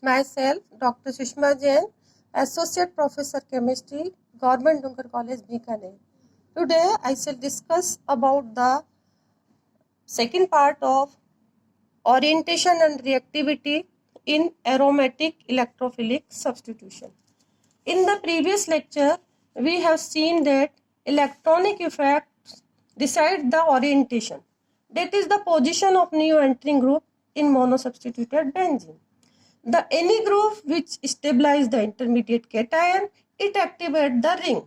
myself, Dr. Sushma Jain, Associate Professor Chemistry, Government Dungar College, Bikaner. Today, I shall discuss about the second part of orientation and reactivity in aromatic electrophilic substitution. In the previous lecture, we have seen that electronic effects decide the orientation. That is the position of new entering group in monosubstituted benzene. The any group which stabilize the intermediate cation, it activates the ring.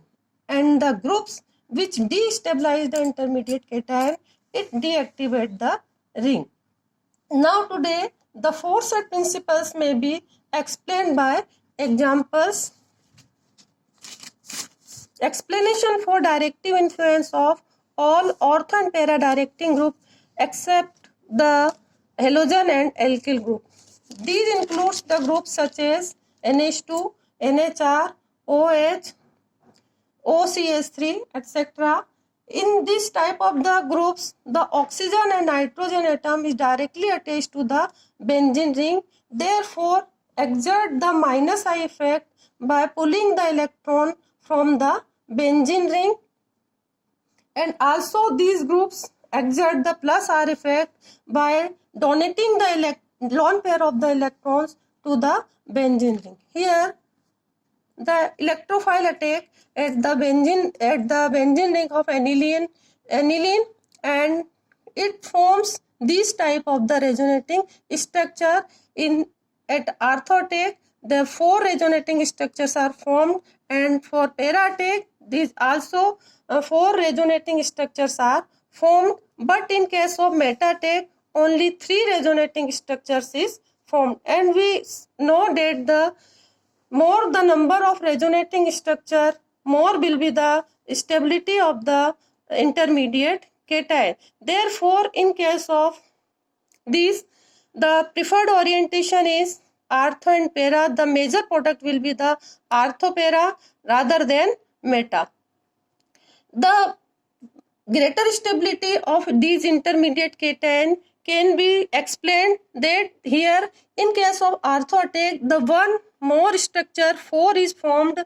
And the groups which destabilize the intermediate cation, it deactivates the ring. Now today, the four set principles may be explained by examples. Explanation for directive influence of all ortho and para directing group except the halogen and alkyl group. These includes the groups such as NH2, NHR, OH, OCH3, etc. In this type of the groups, the oxygen and nitrogen atom is directly attached to the benzene ring. Therefore, exert the minus I effect by pulling the electron from the benzene ring, and also these groups exert the plus R effect by donating the lone pair of the electrons to the benzene ring. Here, the electrophile attack at the benzene ring of aniline, and it forms this type of the resonating structure. At ortho attack, the four resonating structures are formed, and for para attack, these also four resonating structures are formed. But in case of meta attack, only three resonating structures is formed, and we know that the more the number of resonating structure, more will be the stability of the intermediate cation. Therefore, in case of these, the preferred orientation is ortho and para. The major product will be the ortho para rather than meta. The greater stability of these intermediate cation can be explained that here in case of ortho attack, the one more structure 4 is formed,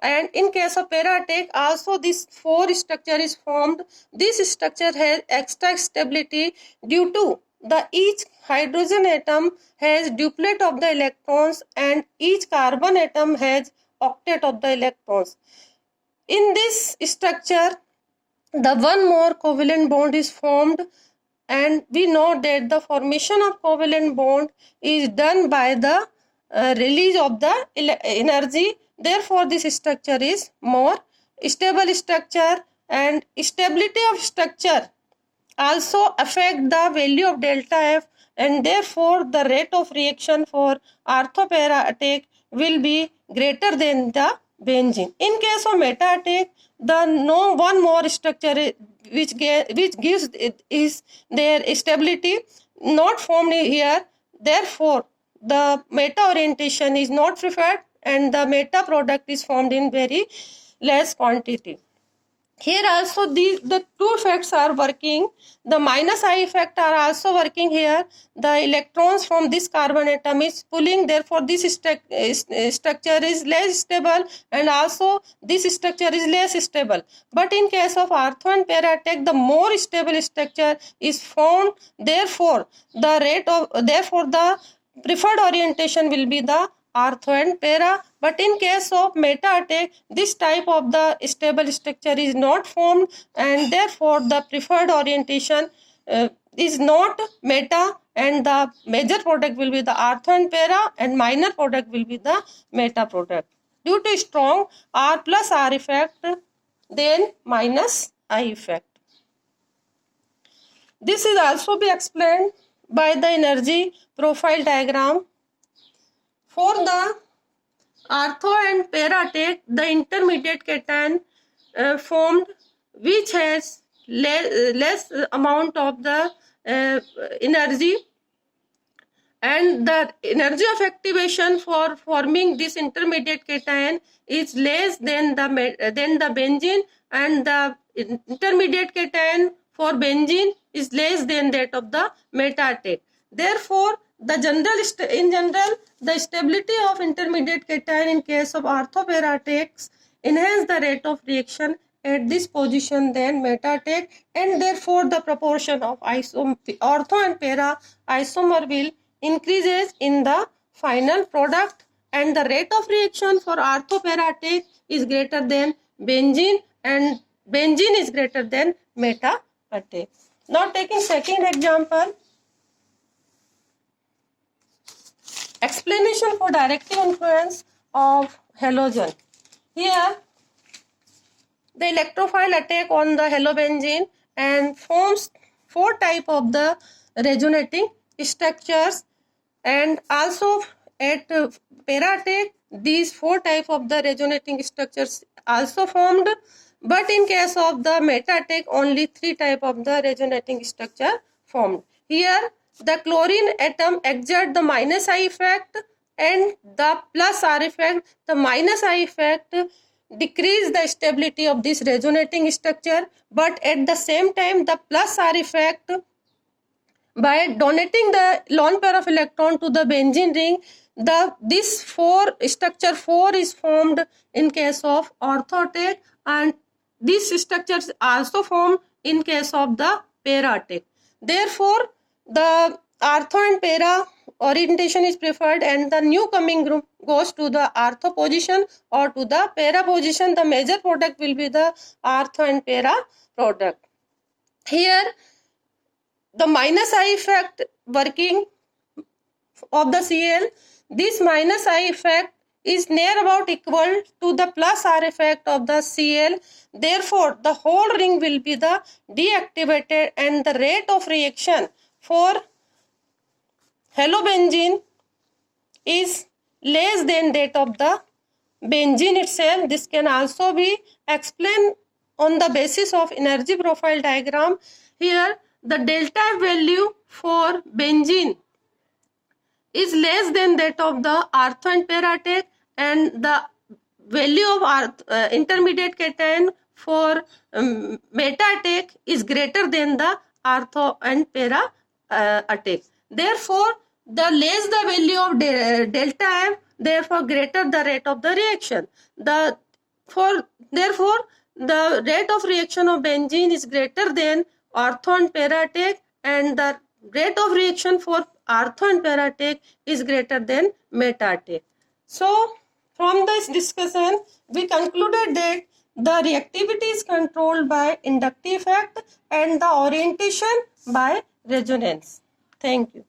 and in case of para attack also this 4 structure is formed. This structure has extra stability due to the each hydrogen atom has duplet of the electrons and each carbon atom has octet of the electrons. In this structure, the one more covalent bond is formed, and we know that the formation of covalent bond is done by the release of the energy. Therefore, this structure is more stable structure, and stability of structure also affect the value of delta F, and therefore the rate of reaction for ortho para attack will be greater than the benzene. In case of meta attack, the no one more structure which gives it is their stability not formed here. Therefore, the meta orientation is not preferred, and the meta product is formed in very less quantity. Here also the two effects are working. The minus I effect are also working here. The electrons from this carbon atom is pulling, therefore this structure is less stable, and also this structure is less stable. But in case of ortho and para attack, the more stable structure is formed. Therefore the preferred orientation will be the ortho and para. But in case of meta attack, this type of the stable structure is not formed, and therefore the preferred orientation is not meta, and the major product will be the ortho and para, and minor product will be the meta product. Due to strong R plus R effect, then minus I effect. This is also be explained by the energy profile diagram. For the ortho and para attack, the intermediate cation formed which has less amount of the energy, and the energy of activation for forming this intermediate cation is less than the benzene, and the intermediate cation for benzene is less than that of the meta attack. Therefore, In general, the stability of intermediate cation in case of ortho-para takes enhance the rate of reaction at this position than meta-take, and therefore the proportion of ortho and para isomer will increases in the final product, and the rate of reaction for ortho-para take is greater than benzene, and benzene is greater than meta-take. Now taking second example, explanation for directive influence of halogen. Here, the electrophile attack on the halobenzene and forms four type of the resonating structures, and also at para-attack these four type of the resonating structures also formed, but in case of the meta-attack only three type of the resonating structure formed. Here the chlorine atom exert the minus I effect and the plus R effect. The minus I effect decrease the stability of this resonating structure, but at the same time the plus R effect, by donating the lone pair of electron to the benzene ring, this structure 4 is formed in case of ortho-attack, and these structures also formed in case of the para-attack. Therefore, the ortho and para orientation is preferred, and the new coming group goes to the ortho position or to the para position. The major product will be the ortho and para product. Here, the minus I effect working of the Cl, this minus I effect is near about equal to the plus R effect of the Cl. Therefore, the whole ring will be the deactivated, and the rate of reaction for halobenzene is less than that of the benzene itself. This can also be explained on the basis of energy profile diagram. Here, the delta value for benzene is less than that of the ortho and para-attack, and the value of intermediate cation for meta-attack is greater than the ortho and para-attack. Therefore, the less the value of delta M, therefore greater the rate of the reaction. Therefore, the rate of reaction of benzene is greater than ortho and para-attack, and the rate of reaction for ortho and para-attack is greater than meta-attack. So, from this discussion, we concluded that the reactivity is controlled by inductive effect and the orientation by resonance. Thank you.